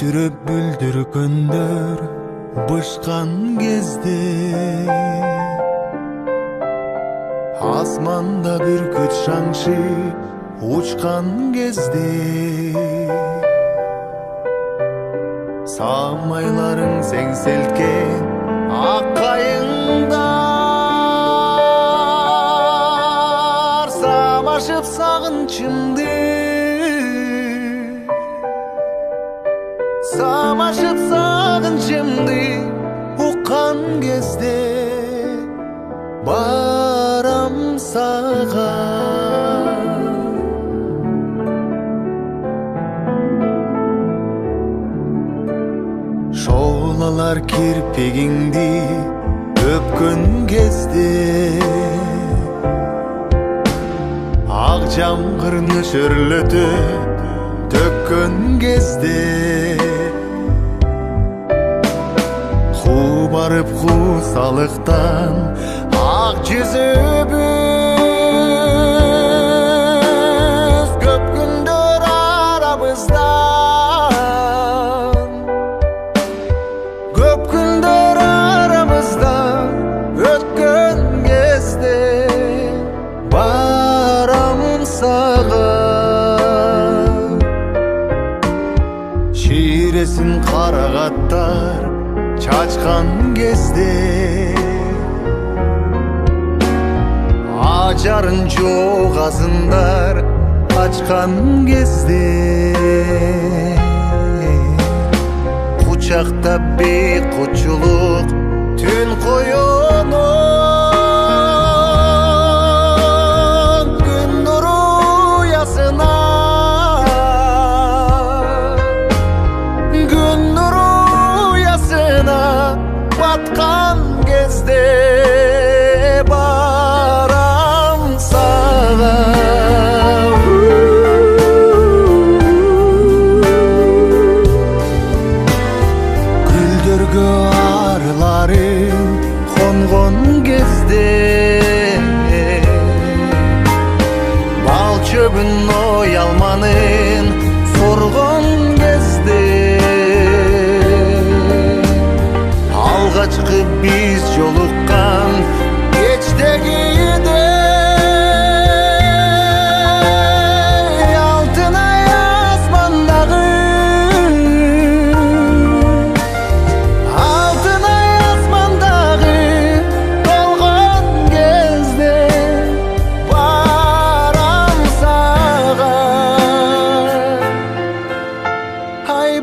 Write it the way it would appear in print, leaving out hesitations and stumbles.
күлдүрүп бүлдүргөндөр бышкан кезде, асманда бүркүт шаңшы учкан кезде, самайларың сеңселткен ак кайыңдар самашып сагынчымды, самашып сагынчымды уккан кезде барам сага. Шоолалар кирпегиңди өпкөн кезде, ак жамгыр нөшөрлөтүп төккөн кезде, барып кусалыктан ак жүзүбүз көп күндөр арабыздан, көп күндөр арабыздан өткөн кезде барам сага. Ширесин карагаттар чачкан кезде, ажарын жок азындар ачкан кезде, кучактап бейкучулук түн коёнун күн нуру уясына, күн нуру уясына баткан кезде барам сага. Гүлдөргө арыларым конгон кезде, бал чөбүн оялманын соргон кезде, алгачкы биз жолуккан кечтегиде алтын ай асмандагы, алтын ай асмандагы толгон кезде барам сага. Ай